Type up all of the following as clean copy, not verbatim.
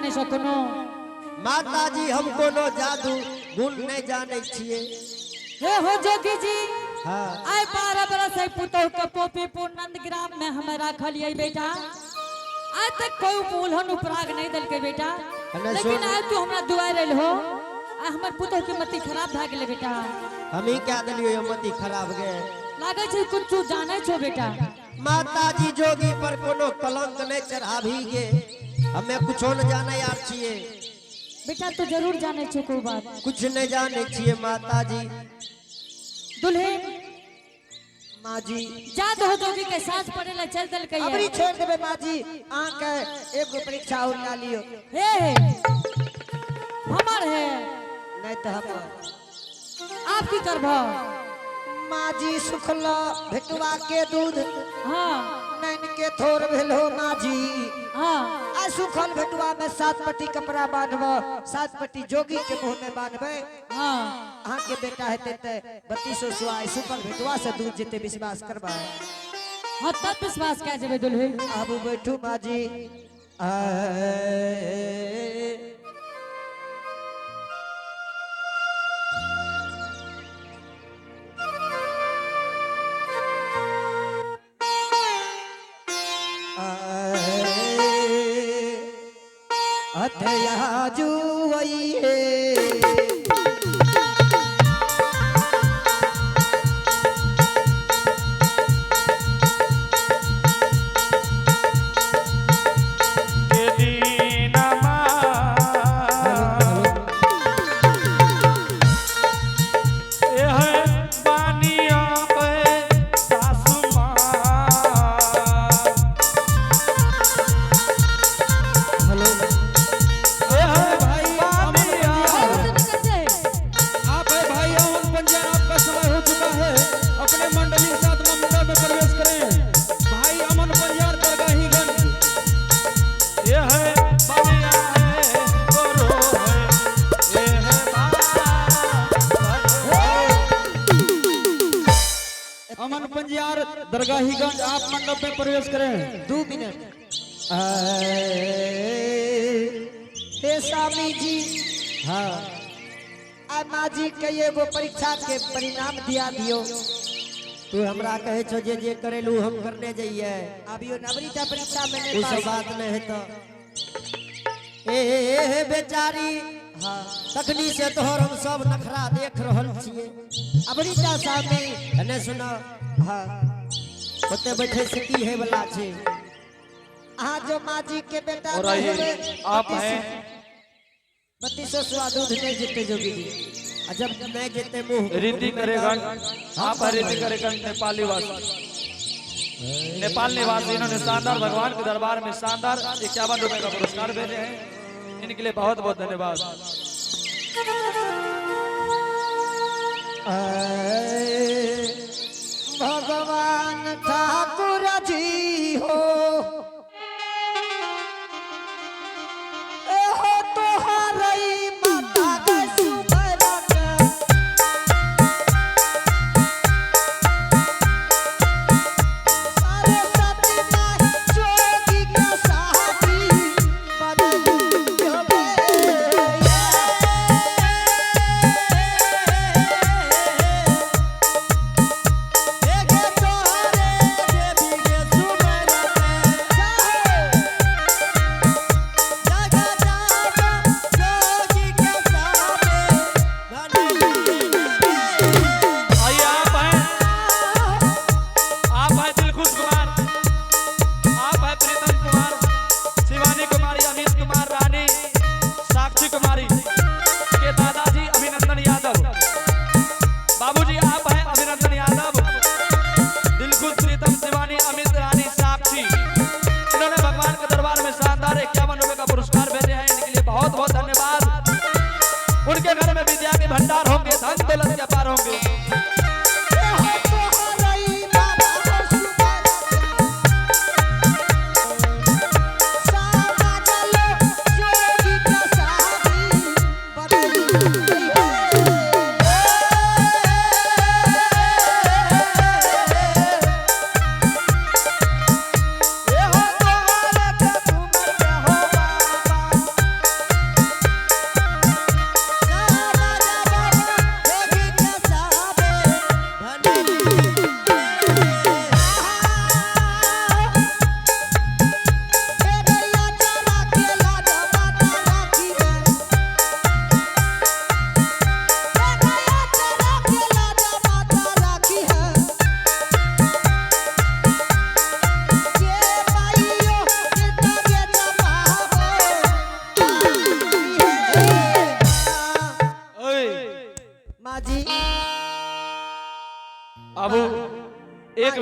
जाने सको माता जी हम कोनो जादू गुण नहीं जाने छिए। हे हो जोगी जी हाँ आय 12 बरस है पुतौ के पोपी पूर्णंद ग्राम में हम राखलिए बेटा। आज तक कोई मूलहन उपराग नहीं दल के बेटा, लेकिन आज तू हमरा दुआर आइल हो। आ हमर पुतौ के मति खराब भ गेले बेटा। हम ही क्या दिलियो मति खराब गए लागे छै कुछ तू जाने छो बेटा। माता जी जोगी पर कोनो कलंक नहीं चढ़ाभी गे, हमें कुछो न जाने यार छिए। बेटा तो जरूर जाने छो को बात, कुछ नहीं जाने छिए माता जी। दुल्हन माँ जी जात हो जोगी के साथ पड़े ला चल दल के अबरी छोड़ देबे माँ जी, आंख एगो परीक्षा और ला लियो। हे हमर है नहीं तो हम आप की करबो। माँ जी सुखला भेटवा के दूध हां नैन के थोर भेलो माँ जी। हां आ सुखल भेटवा में 7 पट्टी कपड़ा बांधबो, 7 पट्टी जोगी के मुंह में बांधबे। हां अहाँ के बेटा हेते ते 3200 सुआई सुखल भेटवा से दूध जेते विश्वास करबा। हां तब विश्वास कै जेबे दुल्हन। अब बैठू माँ जी। अथयाजू वही दरगाहीगंज आप मंडप में प्रवेश करें। 2 मिनट। हे स्वामी जी हाँ आ माँ जी के एगो परीक्षा के परिणाम दिया दियो। तू हमरा कहे छो जे करेलू हम करने जाइए। अभियो नवरीता परीक्षा में उस बात नहीं है तो ए बेचारी। हाँ तखनी से तोहर हम सब नखरा देख रहल छिए। अबरीता सामने एने सुनो। हाँ ओते बैठे से की है वाला छे। हाँ जो माँ जी के बेटा और आइए आप हैं 3200 सुआ दूध नहीं जीते जोगी जी। जब नहीं जीते मुंह रीति करेगन। आप रीति करेगन नेपाली वासी, नेपाल निवासी। इन्होंने शानदार भगवान के दरबार में शानदार 51 रुपए का पुरस्कार भेजे हैं। इनके लिए बहुत बहुत धन्यवाद। भगवान ठाकुर जी हो तोहरई माता के सुबरत सरस्वती माँ जोगी के साथी बदली होवे। उनके घर में विद्या के भंडार होंगे, धन दौलत के अपार होंगे।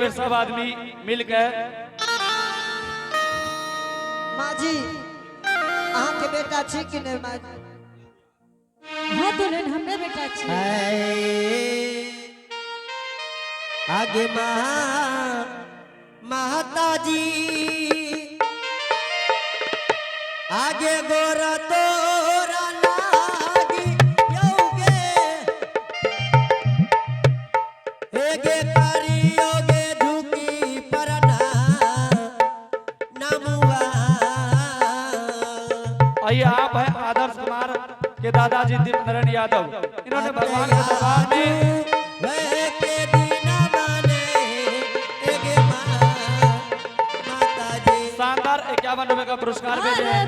बेर सब आदमी मिलकर माँ जी अहाँ के बेटा छी कि नहीं माँ जी? हाँ दुल्हन हमरे बेटा छी। आगे माता जी आगे गोरा तोरा लागी योगे हेगे करियोगे झुकी परना नमुआ। आइए आप हैं आदर्श कुमार के दादाजी दीप नारायण यादव। इन्होंने भगवान के दरबार में शानदार 51 रुपए का पुरस्कार भेजे हैं।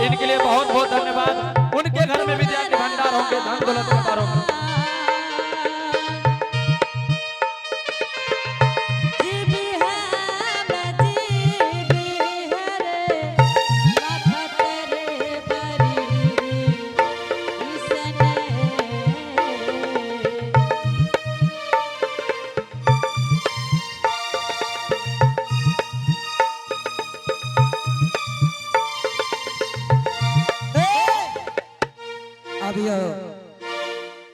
इनके लिए बहुत बहुत धन्यवाद। उनके घर में विद्या के भंडार होंगे, धन दौलत के पार होंगे। अभियो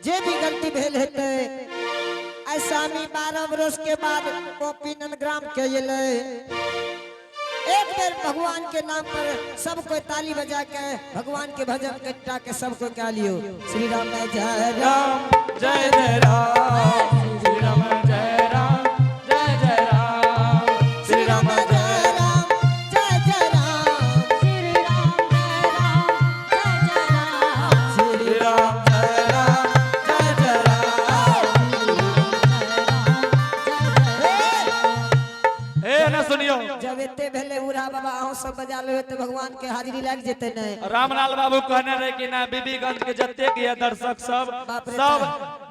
जे भी गलती भेल हेते ऐसा मी 12 बरस के बाद कॉपी नंदग्राम के ले एक बेर भगवान के नाम पर सब कोई ताली बजा के भगवान के भजन कट्टा के सब कोई गा लियो। श्री राम जय राम जय जय राम, श्री राम जय राम जय जय राम, श्री राम जय राम जय जय राम श्री राम जय राम श्री जय जय राम राम जय राम जय जय राम। ए ना सुनियो, जब एते भेले उरा बाबा अहों सब बजा लेबे तो भगवान के हाजिरी लग जेते ने। रामलाल बाबू कहने रहे कि ना बीबीगंज के जतेक ये दर्शक सब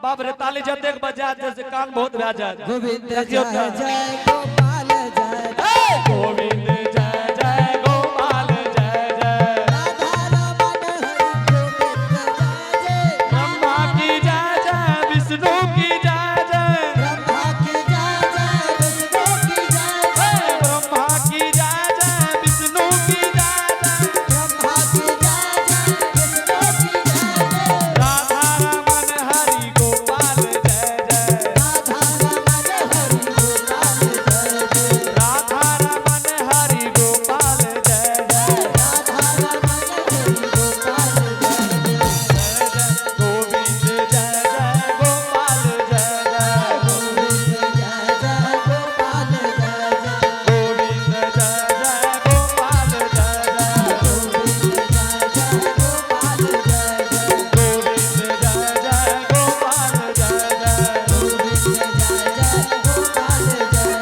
बाप रे ताली जतेक बजा जैसे कान बहुत भा जाए। गोविंद देखियो जय क्या? जय गोपाल जय जय गोविंद जय जय गोपाल जय जय, राधा रमन हरि गोविंद जय जय ब्रह्मा की जय जय, विष्णु की जय जय, ब्रह्मा की जय जय विष्णु की जय जय ब्रह्मा की जय जय, विष्णु की जय जय, ब्रह्मा की जय जय विष्णु की जय जय राधा रमन हरि गोपाल जय जय, राधा रमन हरि गोपाल जय जय राधा रमन हरि गोपाल जय जय, राधा रमन हरि गोपाल जय जय गोविंद जय जय गोपाल जय जय, गोविंद जय जय गोपाल जय जय गोविंद जय जय गोपाल जय जय, गोविंद जय जय गोपाल जय जय गोविंद जय जय गोपाल जय जय, गोविंद जय जय गोपाल जय जय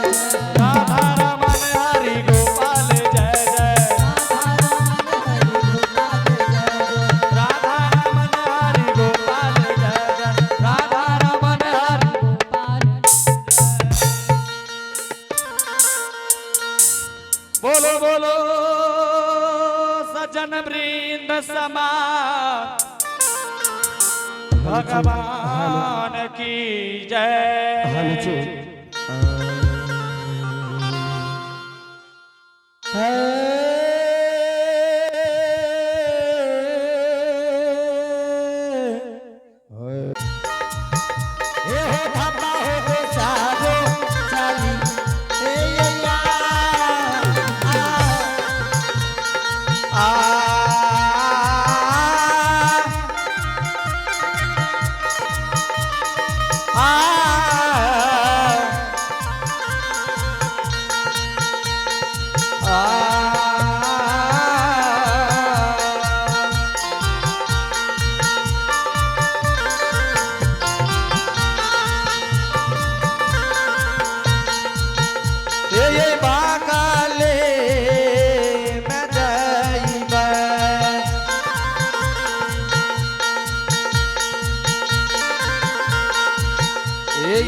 राधा रमन हरि गोपाल जय जय, राधा रमन हरि गोपाल जय जय राधा रमन हरि गोपाल जय जय, राधा रमन हरि बोलो बोलो सज्जन वृंद समा भगवान की जय।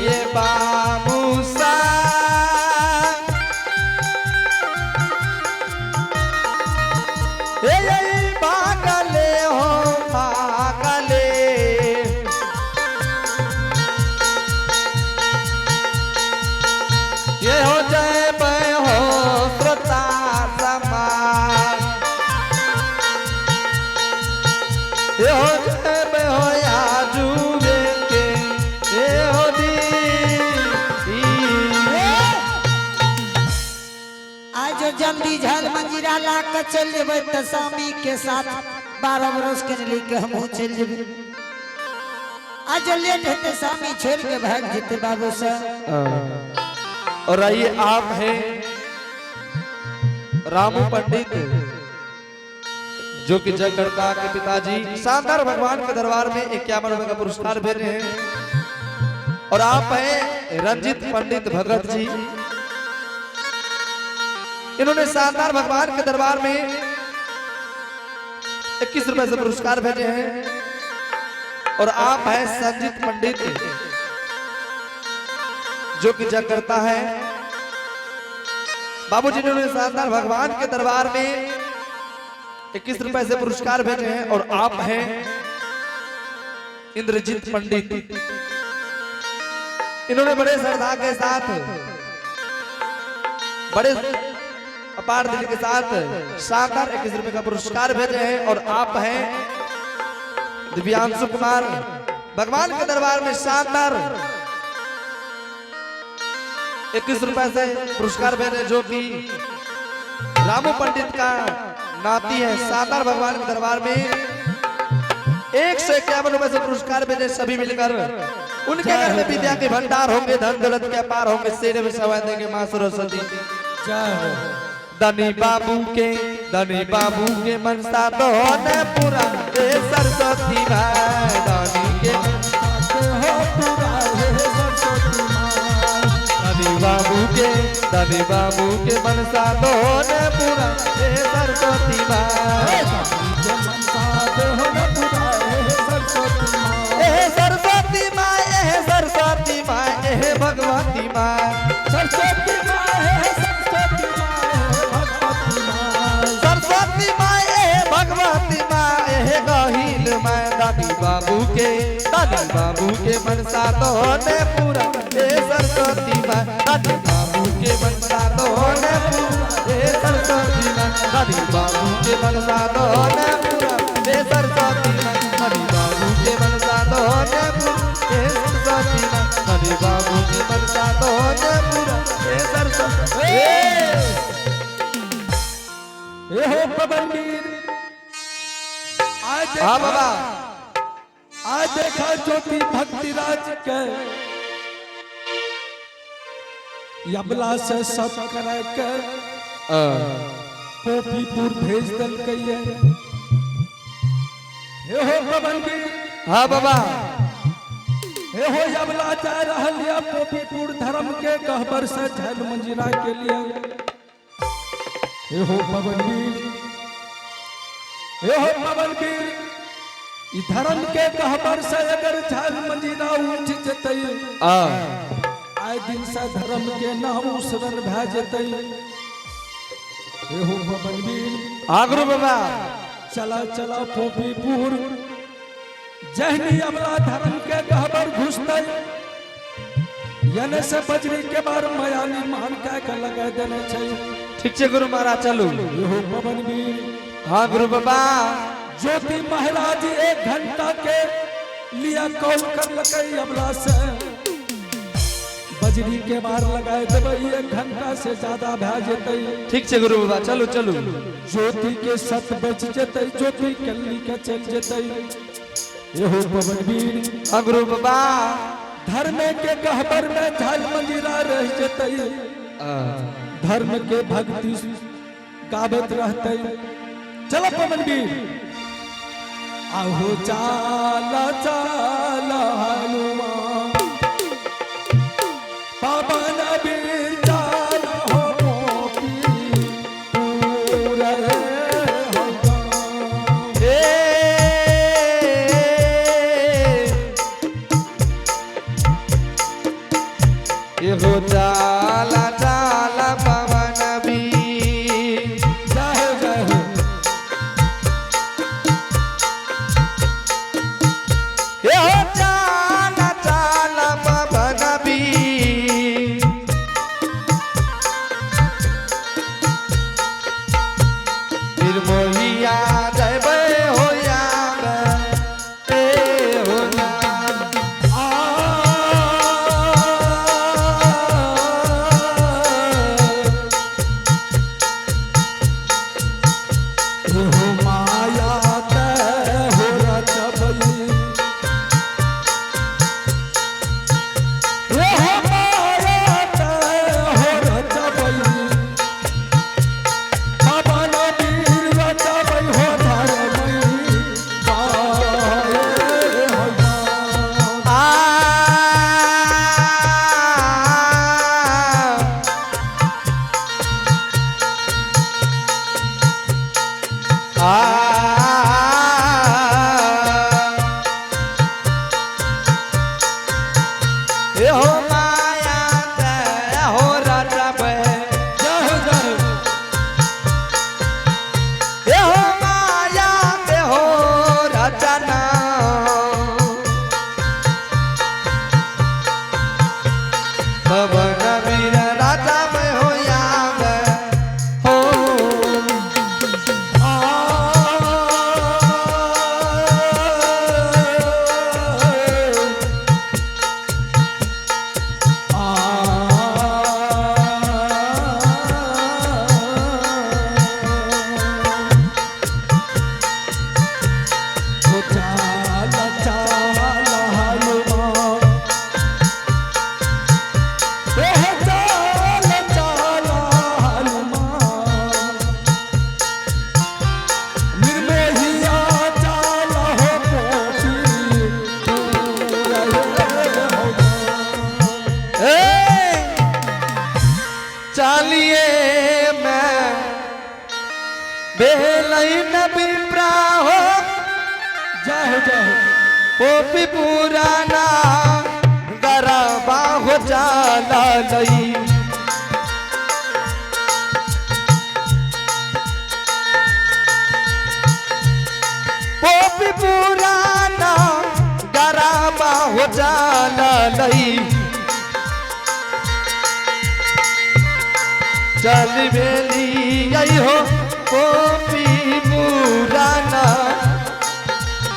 ये बाबूसा ये पागले हो पागले ये हो में हो आजुबे के ये हो दी आज जो जल्दी झल मंजीरा ला के चल जेबै त स्वामी के साथ 12 बरस के लेके हम चल जेबै। आज जो लेट हेते स्वामी छोड़ के भाग जेते बाबू से। और आइए आप हैं रामू पंडित जो कि जगदम्बा के पिताजी शानदार भगवान के दरबार में 51 रुपए का पुरस्कार भेज रहे हैं। और आप हैं रंजित पंडित भगत जी, इन्होंने शानदार भगवान के दरबार में 21 रुपए से पुरस्कार भेजे हैं। और आप हैं संजीत पंडित जो कि जगदम्बा है बाबूजी ने शानदार भगवान के दरबार में 21 रुपए से पुरस्कार भेजे हैं। और आप हैं इंद्रजीत पंडित, इन्होंने बड़े श्रद्धा के साथ बड़े अपार दिल के साथ शानदार 21 रुपए का पुरस्कार भेजे हैं। और आप हैं दिव्यांशु कुमार, भगवान के दरबार में शानदार 21 रुपए से पुरस्कार भेजे, जो कि रामू पंडित का नाती है। शानदार भगवान के दरबार में 151 रुपए से पुरस्कार भेजे सभी मिलकर। उनके घर में विद्या के भंडार होंगे, धन दौलत के अपार होंगे, शेर में सवा देंगे मां सरस्वती। धनी बाबू के मनसा तो होने पूरा हे सरस्वती मां, धनी के धनी बाबू के मनसा तो होने पूरा हे सरस्वती मां, सरस्वती माँ सरस्वती माँ भगवती माँ, सरस्वती माँ सरस्वती माँ भगवती माँ गहील माँ। दादी बाबू के मनसा तो होने पूरा हे सरस्वती माँ, दादी बाबू के मनसा तो होने पूरा हे सरस्वती माँ, दादी बाबू के मनसा तो होने पूरा हे सरस्वती माँ, दादी बाबू के मनसा तो होने पूरा हे सरस्वती माँ, दादी बाबू के मनसा तो होने पूरा हे सरस्वती। ये हो पवनवीर हाँ बाबा, आज देखा ज्योति भक्ति राज के यबला से सब करे के पोपीपुर भेज दल कहिए। हे हो पवनवीर हाँ बाबा, हे हो यबला जा रहल या पोपीपुर धर्म के कहबर से झल मंजिरा के लिए। हे हो पवनवीर धर्म के कहबर से अगर झल मंजिरा उठ जते आए दिन से धर्म के नाम उसरन भै जते। हे हो पवनवीर आगरू बाबा, चला चला पोपीपुर जहनी अबला धर्म के कहबर घुसते यानी से बजरी के बार मयानी मान के लगा देने चाहिए। ठीक है गुरु महाराज चलू। ये हो पवनवीर हाँ गुरु बाबा, ज्योति महाराज 1 घंटा के लिया कॉल कर लगे अबला से बजरी के बार लगाए देवे 1 घंटा से ज्यादा भै जते। ठीक है गुरु बाबा चलू चलू। ज्योति के 7 बज जते, ज्योति कल्ली के चल जते। ये हो पवनवीर हाँ गुरु बाबा, धर्म के कहबर में झल मंजिरा रह जते, धर्म के भक्ति गावत रहते। चलो पवनवीर आहो चाला चाला हनुमान पवन वीर चाला हो पोपीपुर ये हो जाला जाला पवन वीर। जय जय हो। ये हो जाला पोपी पुराना गरबा हो जाला लई पोपी पुराना गरबा हो जाला लई चल बेली आई हो पोपी पुराना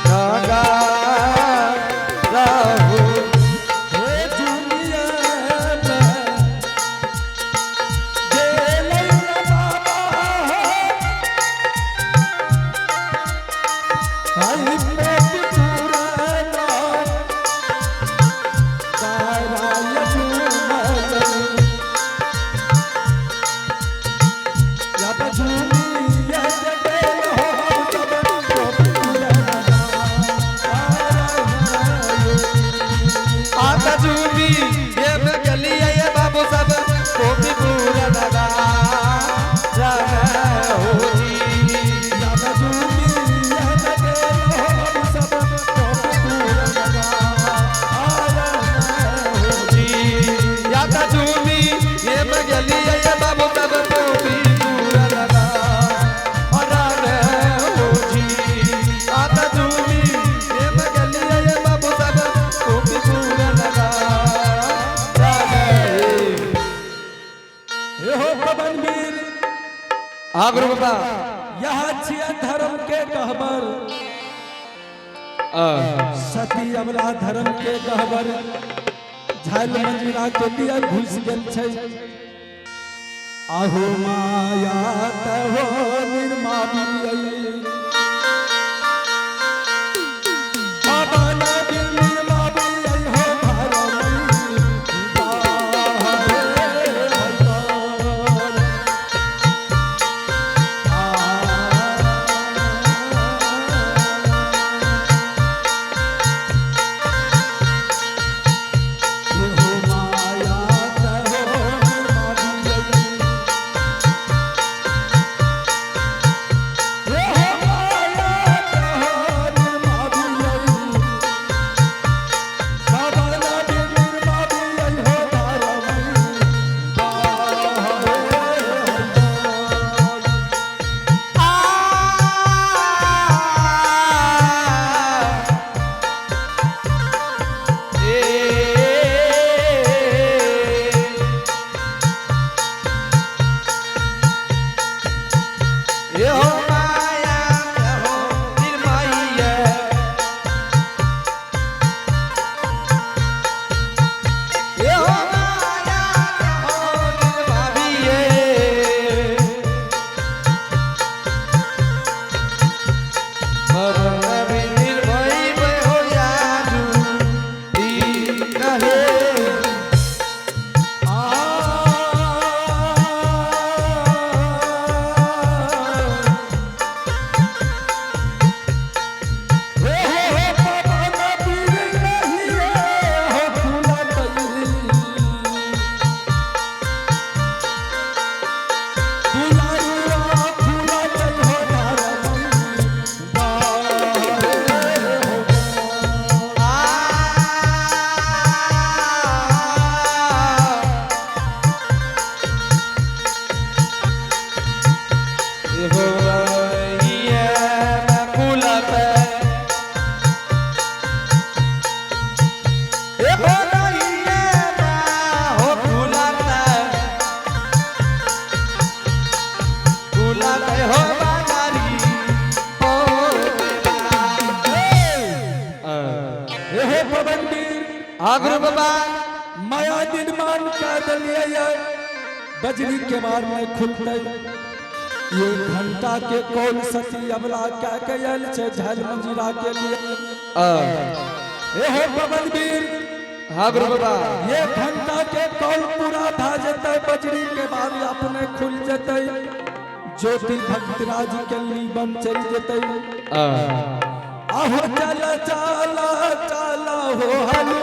नागा राहु हे दुनिया में जेलै बाबा आई पोपी पुराना ताराय झूमल या बजूनी या जगल हो सब पोपी पुराना आता झूमी ये में गली ये बाबू सब पोपी पुराना रागा होती आता झूमी ये जगल हो सब पोपी पुराना होती आता झूमी ये में गली ये बाबू सब पोपी पुराना होती आता झूमी ये में गली ये बाबू सब पोपी पुराना हो पवनवीर हाँ गुरु बाबा यहाँ छिया धर्म के कहबर सती अबला धर्म के कहबर झाल मंजिरा के लिए घुस गेल छै आहो माया तहो निर्मावी बाबा दिल निर्मावी हो आगरू बाबा माया निर्माण कर दिलिए बजरी के मार में खुलते ये घंटा के कौन सती अबला क्या कयल छे झल मंजीरा के लिए ए हो पवनवीर हाँ गुरु बाबा ये घंटा के कौन पूरा धा जते बजरी के मार अपने खुल जते ज्योति भक्तराज के नीबन चल जते आहो चला चला चला हो हलू